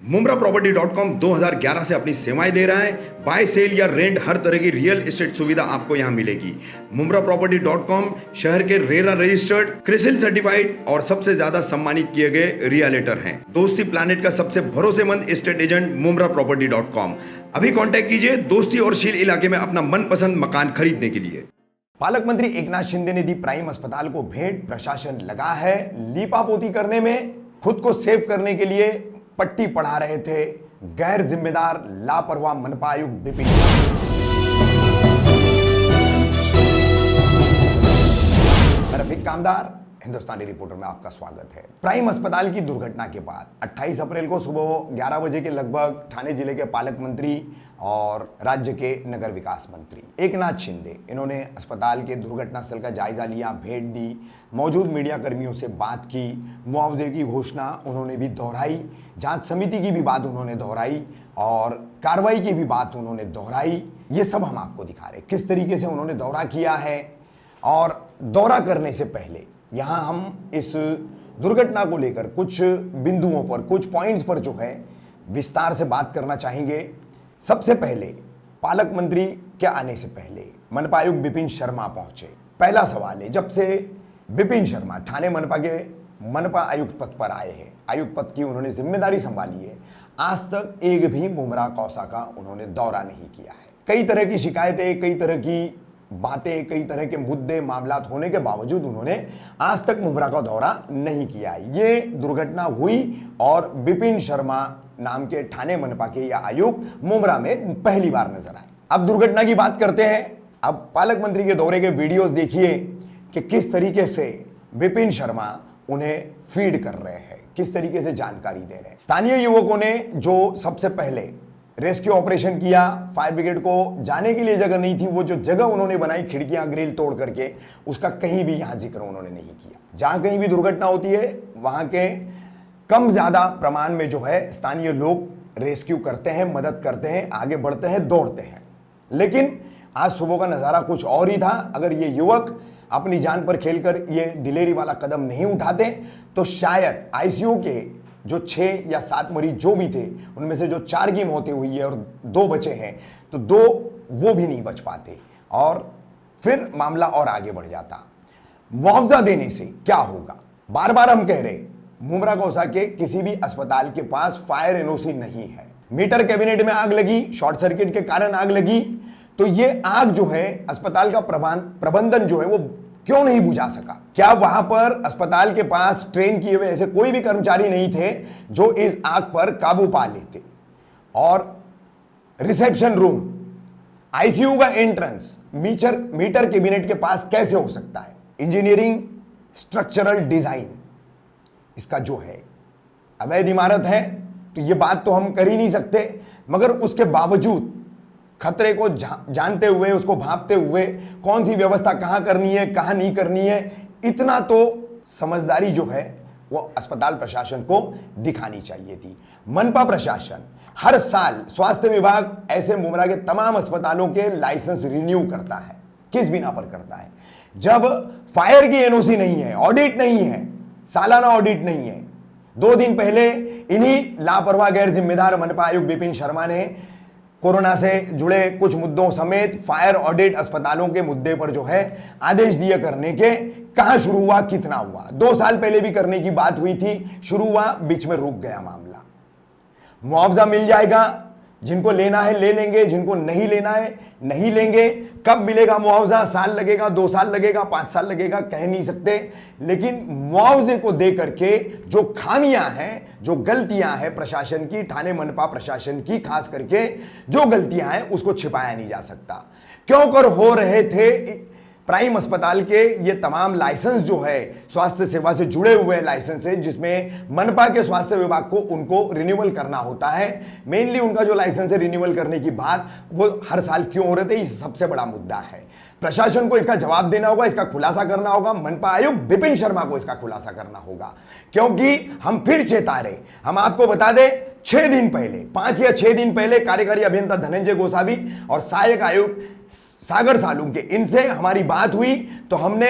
mumraproperty.com 2011 से अपनी सेवाएं दे रहा है। बाय सेल या रेंट हर तरह की रियल एस्टेट सुविधा आपको यहां मिलेगी। mumraproperty.com शहर के रेरा रजिस्टर्ड, क्रिसिल सर्टिफाइड और सबसे ज्यादा सम्मानित किए गए रियलेटर हैं। दोस्ती प्लैनेट का सबसे भरोसेमंद एस्टेट एजेंट mumraproperty.com। अभी कांटेक्ट कीजिए दोस्ती और शील इलाके में अपना मनपसंद मकान खरीदने के लिए। पालक मंत्री एकनाथ शिंदे ने दी प्राइम अस्पताल को भेंट। प्रशासन लगा है लीपापोती करने में। खुद को सेव करने के लिए पट्टी पढ़ा रहे थे गैर जिम्मेदार लापरवाह मनपा आयुक्त विपिन। मैं रफीक कामदार, हिंदुस्तानी रिपोर्टर में आपका स्वागत है। प्राइम अस्पताल की दुर्घटना के बाद 28 अप्रैल को सुबह 11 बजे के लगभग ठाणे जिले के पालक मंत्री और राज्य के नगर विकास मंत्री एकनाथ शिंदे, इन्होंने अस्पताल के दुर्घटना स्थल का जायजा लिया, भेंट दी, मौजूद मीडिया कर्मियों से बात की, मुआवजे की घोषणा उन्होंने भी दोहराई, जांच समिति की भी बात उन्होंने दोहराई और कार्रवाई की भी बात उन्होंने दोहराई। ये सब हम आपको दिखा रहे किस तरीके से उन्होंने दौरा किया है। और दौरा करने से पहले यहाँ हम इस दुर्घटना को लेकर कुछ बिंदुओं पर, कुछ पॉइंट्स पर जो है विस्तार से बात करना चाहेंगे। सबसे पहले पालक मंत्री के आने से पहले मनपा आयुक्त विपिन शर्मा पहुंचे। पहला सवाल है, जब से विपिन शर्मा ठाणे मनपा के मनपा आयुक्त पद पर आए हैं, आयुक्त पद की उन्होंने जिम्मेदारी संभाली है, आज तक एक भी मुमरा कौसा का उन्होंने दौरा नहीं किया है। कई तरह की शिकायतें, कई तरह की बातें, कई तरह के मुद्दे मामलात होने के बावजूद उन्होंने आज तक मुमरा का दौरा नहीं किया है। ये दुर्घटना हुई और विपिन शर्मा नाम के ठाणे मनपा के या आयुक्त मुमरा में पहली बार नजर आए। अब दुर्घटना की बात करते हैं। अब पालक मंत्री के दौरे के वीडियोस देखिए कि किस तरीके से विपिन शर्मा उन्हें फीड कर रहे हैं, किस तरीके से जानकारी दे रहे हैं। स्थानीय युवकों ने जो सबसे पहले रेस्क्यू ऑपरेशन किया, फायर ब्रिगेड को जाने के लिए जगह नहीं थी, वो जो जगह उन्होंने बनाई खिड़कियां ग्रिल तोड़ करके, उसका कहीं भी यहां जिक्र उन्होंने नहीं किया। जहां कहीं भी दुर्घटना होती है वहां के कम ज्यादा प्रमाण में जो है स्थानीय लोग रेस्क्यू करते हैं, मदद करते हैं, आगे बढ़ते हैं, दौड़ते हैं। लेकिन आज सुबह का नजारा कुछ और ही था। अगर ये युवक अपनी जान पर खेलकर ये दिलेरी वाला कदम नहीं उठाते तो शायद आईसीयू के जो 6 या 7 मरीज जो भी थे, उनमें से जो 4 की मौतें हुई है और 2 बचे हैं, तो 2 वो भी नहीं बच पाते और फिर मामला और आगे बढ़ जाता। मुआवजा देने से क्या होगा? बार बार हम कह रहे मुमरा कौसा के किसी भी अस्पताल के पास फायर एनओसी नहीं है। मीटर कैबिनेट में आग लगी, शॉर्ट सर्किट के कारण आग लगी, तो ये आग जो है अस्पताल का प्रबंधन जो है वो क्यों नहीं बुझा सका? क्या वहां पर अस्पताल के पास ट्रेन किए हुए ऐसे कोई भी कर्मचारी नहीं थे जो इस आग पर काबू पा लेते? और रिसेप्शन रूम, आईसीयू का एंट्रेंस मीटर कैबिनेट के पास कैसे हो सकता है? इंजीनियरिंग, स्ट्रक्चरल डिजाइन इसका जो है अवैध इमारत है, तो ये बात तो हम कर ही नहीं सकते। मगर उसके बावजूद खतरे को जानते हुए, उसको भांपते हुए कौन सी व्यवस्था कहां करनी है, कहां नहीं करनी है, इतना तो समझदारी जो है वो अस्पताल प्रशासन को दिखानी चाहिए थी। मनपा प्रशासन हर साल स्वास्थ्य विभाग ऐसे मुमरा के तमाम अस्पतालों के लाइसेंस रिन्यू करता है। किस बिना पर करता है? जब फायर की एनओसी नहीं है, ऑडिट नहीं है, सालाना ऑडिट नहीं है। 2 दिन पहले इन्हीं लापरवाह गैर जिम्मेदार मनपा आयुक्त विपिन शर्मा ने कोरोना से जुड़े कुछ मुद्दों समेत फायर ऑडिट अस्पतालों के मुद्दे पर जो है आदेश दिए करने के। कहां शुरू हुआ, कितना हुआ? 2 साल पहले भी करने की बात हुई थी, शुरू हुआ, बीच में रुक गया मामला। मुआवजा मिल जाएगा, जिनको लेना है ले लेंगे, जिनको नहीं लेना है नहीं लेंगे। कब मिलेगा मुआवजा? साल लगेगा, 2 साल लगेगा, 5 साल लगेगा, कह नहीं सकते। लेकिन मुआवजे को दे करके जो खामियां हैं, जो गलतियां हैं प्रशासन की, ठाणे मनपा प्रशासन की खास करके जो गलतियां हैं, उसको छिपाया नहीं जा सकता। क्यों कर हो रहे थे प्राइम अस्पताल के ये तमाम लाइसेंस जो है स्वास्थ्य सेवा से जुड़े हुए लाइसेंस है, जिसमें मनपा के स्वास्थ्य विभाग को उनको रिन्यूअल करना होता है। मेनली उनका जो लाइसेंस है रिन्यूअल करने की बात वो हर साल क्यों हो रहे थे, ये सबसे बड़ा मुद्दा है। प्रशासन को इसका जवाब देना होगा, इसका खुलासा करना होगा। मनपा आयुक्त विपिन शर्मा को इसका खुलासा करना होगा, क्योंकि हम फिर चेता रहे। हम आपको बता दें 6 दिन पहले, 5 या 6 दिन पहले कार्यकारी अभियंता धनंजय गोसावी और सहायक आयुक्त सागर सालुंके, इनसे हमारी बात हुई तो हमने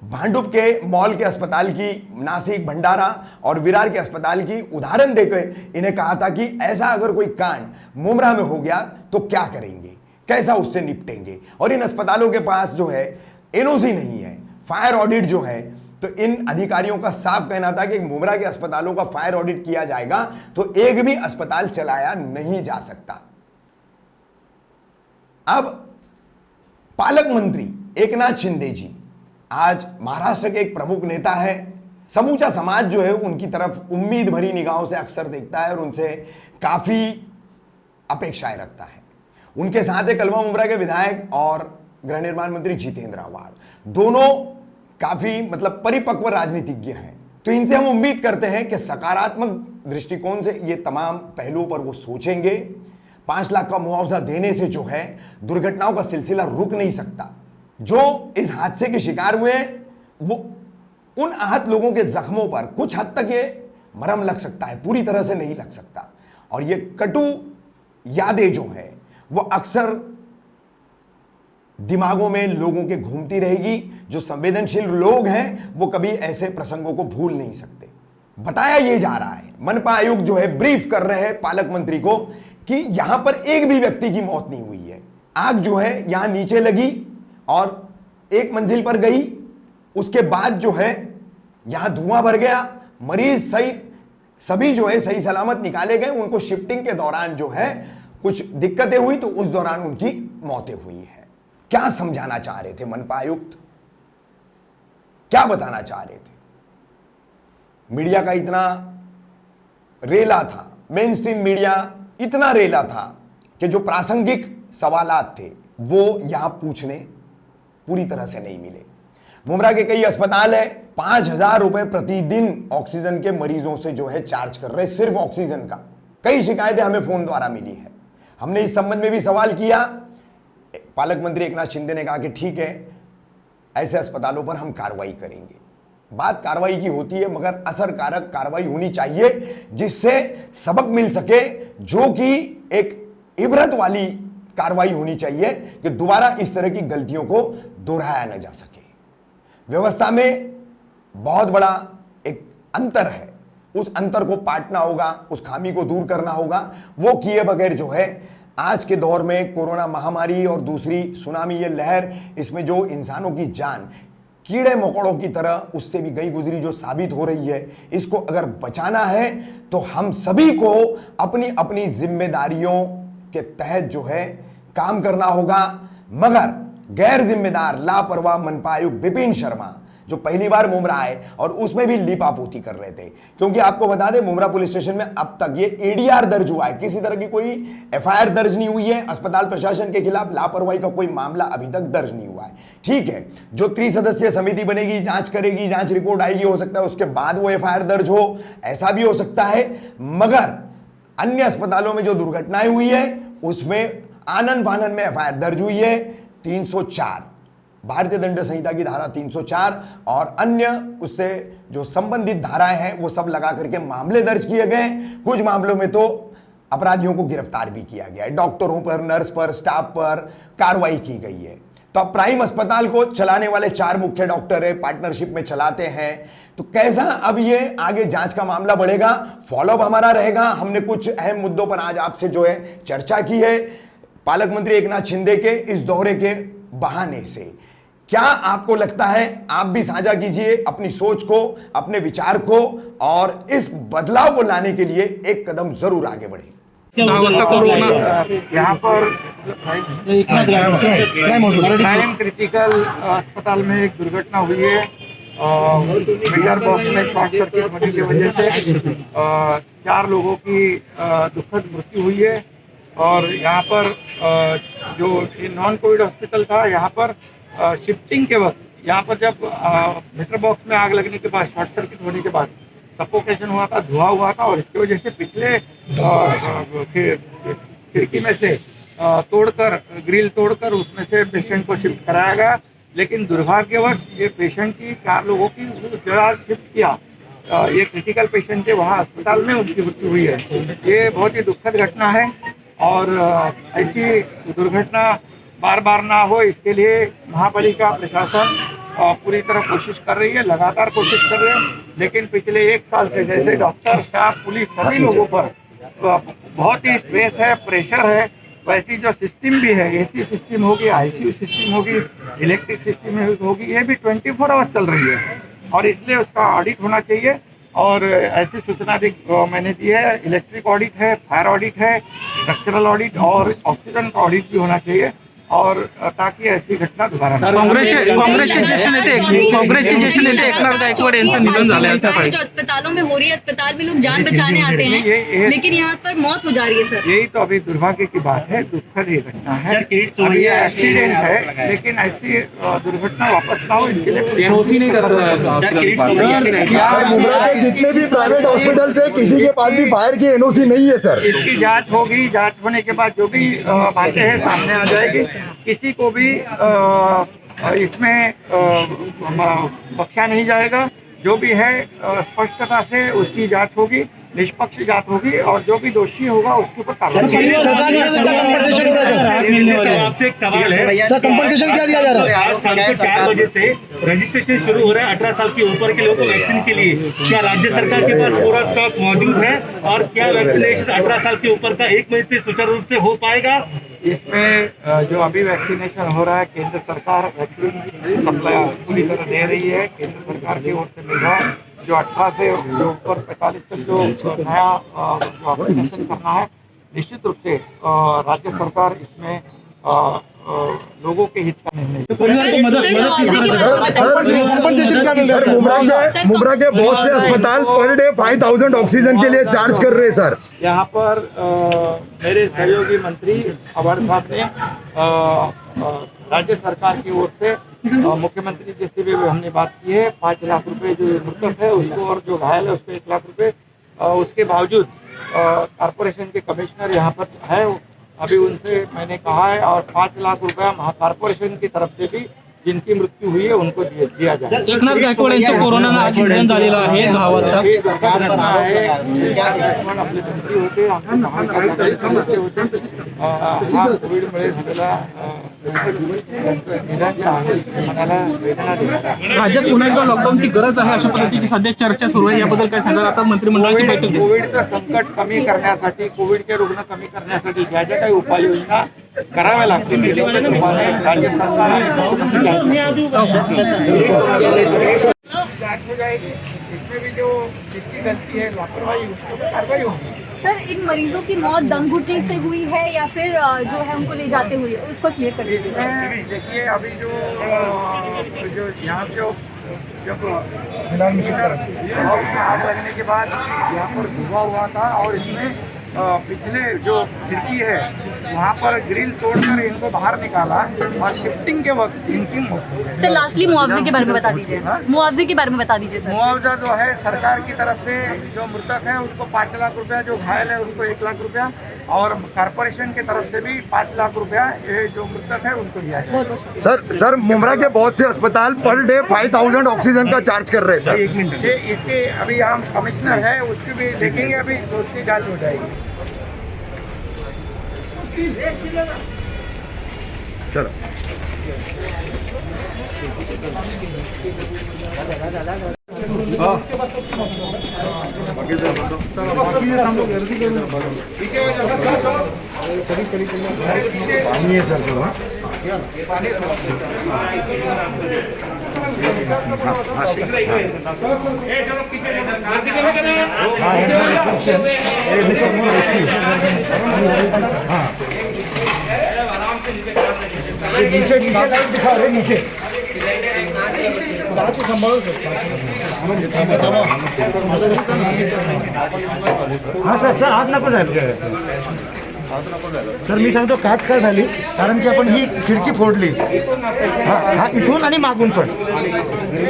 भांडुप के मॉल के अस्पताल की, नासिक, भंडारा और विरार के अस्पताल की उदाहरण देकर इन्हें कहा था कि ऐसा अगर कोई कांड मुमरा में हो गया तो क्या करेंगे, कैसा उससे निपटेंगे। और इन अस्पतालों के पास जो है एनओसी नहीं है, फायर ऑडिट जो है, तो इन अधिकारियों का साफ कहना था कि मुमरा के अस्पतालों का फायर ऑडिट किया जाएगा तो एक भी अस्पताल चलाया नहीं जा सकता। अब पालक मंत्री एकनाथ शिंदे जी आज महाराष्ट्र के एक प्रमुख नेता है। समूचा समाज जो है उनकी तरफ उम्मीद भरी निगाहों से अक्सर देखता है और उनसे काफी अपेक्षाएं रखता है। उनके साथ है कलवा मुमरा के विधायक और गृह निर्माण मंत्री जितेंद्र आव्हाड, दोनों काफी परिपक्व राजनीतिज्ञ हैं। तो इनसे हम उम्मीद करते हैं कि सकारात्मक दृष्टिकोण से ये तमाम पहलुओं पर वो सोचेंगे। 5 लाख का मुआवजा देने से जो है दुर्घटनाओं का सिलसिला रुक नहीं सकता। जो इस हादसे के शिकार हुए वो उन आहत लोगों के जख्मों पर कुछ हद तक ये मरहम लग सकता है, पूरी तरह से नहीं लग सकता। और ये कटु यादें जो है वो अक्सर दिमागों में लोगों के घूमती रहेगी। जो संवेदनशील लोग हैं वो कभी ऐसे प्रसंगों को भूल नहीं सकते। बताया ये जा रहा है, मनपा आयुक्त जो है ब्रीफ कर रहे हैं पालक मंत्री को कि यहां पर एक भी व्यक्ति की मौत नहीं हुई है। आग जो है यहां नीचे लगी और एक मंजिल पर गई, उसके बाद जो है यहां धुआं भर गया, मरीज सभी जो है सही सलामत निकाले गए। उनको शिफ्टिंग के दौरान जो है कुछ दिक्कतें हुई तो उस दौरान उनकी मौतें हुई है। क्या समझाना चाह रहे थे मनपा आयुक्त, क्या बताना चाह रहे थे? मीडिया का इतना रेला था, मेन स्ट्रीम मीडिया इतना रेला था कि जो प्रासंगिक सवालात थे वो यहां पूछने पूरी तरह से नहीं मिले। मुमरा के कई अस्पताल है 5,000 रुपए प्रतिदिन ऑक्सीजन के मरीजों से जो है चार्ज कर रहे, सिर्फ ऑक्सीजन का। कई शिकायतें हमें फोन द्वारा मिली है। हमने इस संबंध में भी सवाल किया। पालक मंत्री एकनाथ शिंदे ने कहा कि ठीक है, ऐसे अस्पतालों पर हम कार्रवाई करेंगे। बात कार्रवाई की होती है मगर असरकारक कार्रवाई होनी चाहिए जिससे सबक मिल सके, जो कि एक इबरत वाली कार्रवाई होनी चाहिए कि दोबारा इस तरह की गलतियों को दोहराया न जा सके। व्यवस्था में बहुत बड़ा एक अंतर है, उस अंतर को पाटना होगा, उस खामी को दूर करना होगा। वो किए बगैर जो है आज के दौर में कोरोना महामारी और दूसरी सुनामी ये लहर, इसमें जो इंसानों की जान कीड़े मकोड़ों की तरह उससे भी गई गुजरी जो साबित हो रही है, इसको अगर बचाना है तो हम सभी को अपनी अपनी जिम्मेदारियों के तहत जो है काम करना होगा। मगर गैर जिम्मेदार लापरवाह मनपा आयुक्त विपिन शर्मा जो पहली बार मुमरा आए और उसमें भी लीपापोती कर रहे थे, क्योंकि आपको बता दें मुमरा पुलिस स्टेशन में अब तक ये एडीआर दर्ज हुआ है, किसी तरह की कोई एफआईआर दर्ज नहीं हुई है। अस्पताल प्रशासन के खिलाफ लापरवाही का कोई मामला अभी तक दर्ज नहीं हुआ है। ठीक है, जो 3 सदस्यीय समिति बनेगी, जांच करेगी, जांच रिपोर्ट आएगी, हो सकता है उसके बाद वो एफआईआर दर्ज हो, ऐसा भी हो सकता है। मगर अन्य अस्पतालों में जो दुर्घटनाएं हुई है उसमें आनन फानन में एफआईआर दर्ज हुई है 304, भारतीय दंड संहिता की धारा 304 और अन्य उससे जो संबंधित धाराएं हैं वो सब लगा करके मामले दर्ज किए गए। कुछ मामलों में तो अपराधियों को गिरफ्तार भी किया गया है, डॉक्टरों पर, नर्स पर, स्टाफ पर कार्रवाई की गई है। तो अब प्राइम अस्पताल को चलाने वाले 4 मुख्य डॉक्टर है, पार्टनरशिप में चलाते हैं। तो कैसा अब ये आगे जांच का मामला बढ़ेगा, फॉलोअप हमारा रहेगा। हमने कुछ अहम मुद्दों पर आज आपसे जो है चर्चा की है पालक मंत्री एकनाथ शिंदे के इस दौरे के बहाने से। क्या आपको लगता है? आप भी साझा कीजिए अपनी सोच को, अपने विचार को, और इस बदलाव को लाने के लिए एक कदम जरूर आगे बढ़े। यहाँ पर प्राइम क्रिटिकल अस्पताल में एक दुर्घटना हुई है। मीटर बॉक्स में शॉर्ट सर्किट होने की वजह से 4 लोगों की दुखद मृत्यु हुई है। और यहाँ पर जो नॉन कोविड हॉस्पिटल था, यहाँ पर शिफ्टिंग के वक्त यहाँ पर जब मीटर बॉक्स में आग लगने के बाद, शॉर्ट सर्किट होने के बाद सफोकेशन हुआ था, धुआं हुआ था और इसकी वजह से पिछले खिड़की में से तोड़कर, ग्रिल तोड़कर उसमें से पेशेंट को शिफ्ट कराया गया। लेकिन दुर्भाग्यवश ये पेशेंट की 4 लोगों की जगह शिफ्ट किया, ये क्रिटिकल पेशेंट थे, वहाँ अस्पताल में उनकी मृत्यु हुई है। ये बहुत ही दुखद घटना है और ऐसी दुर्घटना बार बार ना हो इसके लिए महापालिका प्रशासन पूरी तरह कोशिश कर रही है, लगातार कोशिश कर रहे हैं। लेकिन पिछले 1 साल से जैसे डॉक्टर, स्टाफ, पुलिस सभी लोगों पर बहुत ही स्ट्रेस है, प्रेशर है, वैसी जो सिस्टम भी है, एसी सिस्टम होगी, आईसीयू सिस्टम होगी, इलेक्ट्रिक सिस्टम होगी, ये भी 24 आवर्स चल रही है और इसलिए उसका ऑडिट होना चाहिए। और ऐसी सूचना भी मैंने दी है, इलेक्ट्रिक ऑडिट है, फायर ऑडिट है, स्ट्रक्चरल ऑडिट और ऑक्सीजन का ऑडिट भी होना चाहिए और ताकि ऐसी घटना दोबारा न काँग्रेसचे ज्येष्ठ नेते एकनाथ गायकवाड यांचं निधन झालं आहे आता जो अस्पतालों में हो रही है, अस्पताल में लोग जान बचाने आते हैं लेकिन यहाँ पर मौत हो जा रही है सर। यही तो अभी दुर्भाग्य की बात है, दुखद ये घटना है, ये एक्सीडेंट है, लेकिन ऐसी दुर्घटना वापस ना हो इसके लिए एनओसी नहीं कर मुंब्रा के जितने भी प्राइवेट हॉस्पिटल है किसी के पास भी फायर की एनओसी नहीं है सर। इसकी जांच होगी, जांच होने के बाद जो भी बातें हैं सामने आ जाएगी। किसी को भी इसमें बख्शा नहीं जाएगा, जो भी है स्पष्टता से उसकी जांच होगी, निष्पक्ष जांच होगी और जो भी दोषी होगा उसके ऊपर कार्रवाई। आपसे एक सवाल है सर, कंपनसेशन क्या दिया जा रहा है? आज शाम को 4 बजे से रजिस्ट्रेशन शुरू हो रहा है 18 साल के ऊपर के लोगों को वैक्सीन के लिए। क्या राज्य सरकार के पास पूरा स्टॉक मौजूद है और क्या वैक्सीनेशन 18 साल के ऊपर का 1 मई से सुचारू रूप से हो पाएगा? इसमें जो अभी वैक्सीनेशन हो रहा है, केंद्र सरकार वैक्सीन सप्लाई पूरी तरह दे रही है। केंद्र सरकार की ओर से मिल रहा है जो 18 से जो ऊपर 45 तक जो नया जो वैक्सीनेशन करना है, निश्चित रूप से राज्य सरकार इसमें लोगों के हित का निर्णय। सर मुंब्रा के बहुत से अस्पताल पर डे 5000 ऑक्सीजन के लिए चार्ज कर रहे हैं सर। यहाँ पर मेरे सहयोगी मंत्री अवार्ड साहब ने राज्य सरकार की ओर से मुख्यमंत्री जी से भी हमने बात की है। 5 लाख रुपए जो मृतक है उसको और जो घायल है उसको 1 लाख रुपए, उसके बावजूद कॉरपोरेशन के कमिश्नर यहाँ पर है, अभी उनसे मैंने कहा है और 5 लाख रुपया कॉरपोरेशन की तरफ से भी जिनकी मृत्यू हुई है उनको दिया जाए। एकनाथ गायकवाड यांचं कोरोनानं आज निधन झालेलं आहे 10 वाजता। आपले मंत्री होते, आमचे महानगरपालिका होते, हा कोविडमुळे झालेला निधन जे आहे मनाला वेदना देणारा आहे। राज्यात पुन्हा एकदा लॉकडाऊनची गरज आहे अशा पद्धतीची सध्या चर्चा सुरू आहे, याबद्दल काय सांगाल? आता मंत्रिमंडळाची बैठक झाली। कोविडचं संकट कमी करण्यासाठी, कोविडचे रुग्ण कमी करण्यासाठी ज्या ज्या काही उपाययोजना कराव्या लागतील राज्य सरकार जांच हो जाएगी। इसमें भी जो जिसकी गलती है, लापरवाही, उसके ऊपर कार्रवाई होगी। सर इन मरीजों की मौत दम घुटने से हुई है या फिर जो है उनको ले जाते हुए, उसको क्लियर कर दीजिए। इसमें देखिए अभी जो यहाँ पे जब उसमें आग लगने के बाद यहाँ पर धुआं हुआ था और इसमें पिछले जो खिड़की है वहाँ पर ग्रिल तोड़कर इनको बाहर निकाला और शिफ्टिंग के वक्त इनकी मौत हो गई। सर लास्टली मुआवजे के बारे में बता दीजिए। मुआवजे के बारे में बता दीजिए सर। मुआवजा जो है सरकार की तरफ से जो मृतक है उसको 5 लाख रुपया, जो घायल है उनको 1 लाख रुपया और कॉरपोरेशन की तरफ से भी 5 लाख रुपया ये जो मृतक है उनको दिया जाए। सर मुंब्रा के बहुत से अस्पताल पर डे 5000 ऑक्सीजन का चार्ज कर रहे हैं सर। 1 मिनट, इसके अभी हम कमिश्नर है उसकी भी देखेंगे, अभी तो उसकी जाँच हो जाएगी। चलो पानी है सर जो नीचे लाइट दिखा रहे नीचे हाँ सर हात नको झाले सर, मी सांगतो काच का झाली कारण की आपण ही खिडकी फोडली हा इथून आणि मागून पण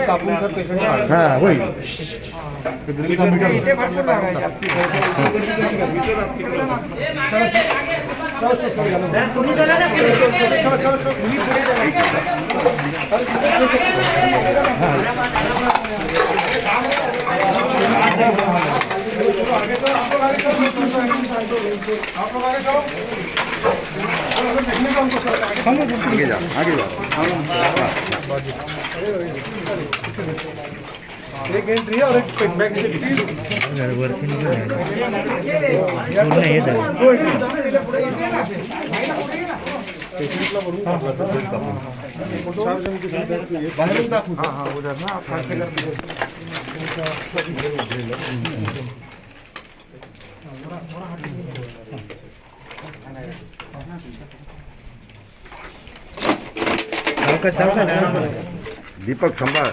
कापून सर पेशंट हा होईल आप लोग आगे जाओ। आगे जाओ, आगे जाओ। एक एंट्री है और एक बैक से उधर ना आप खास दीपक संभाळ।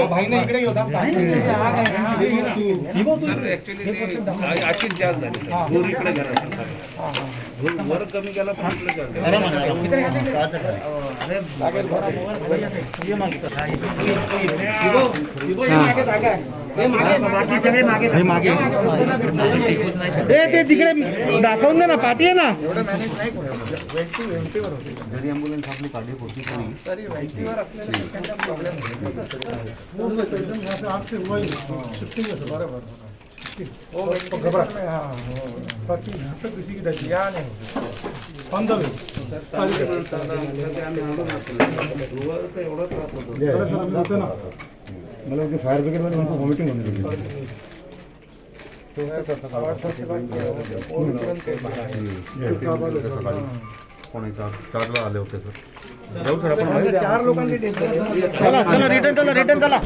भाई ने इकडे होता अशीच जास्त झाली दूर इकडे गेला वर कमी गेला पण इकडे ते तिकडे दाखवून दे ना पाठी आहे ना जरी ॲम्ब्युलन्स आपली काढली होती तरी मला ते फायर ब्रिगेडमध्ये म्हणतो व्हॉमिटिंग होऊन गेली। चारला आले होते सर। जाऊ सर आपण 4 लोकांची डेथ झाली चला चला रिटर्न चला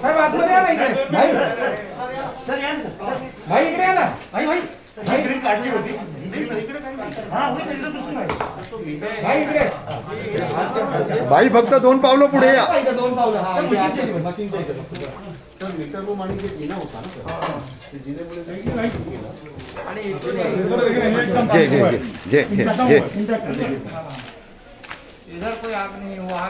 साहेब आतमध्ये या ना इकडे भाई इकडे या ना भाई ग्रीन काढली होती भाई इकडे भाई फक्त 2 पावलं पुढे या। 2 पावलं मशीन घे इधर कोई आग नहीं हुआ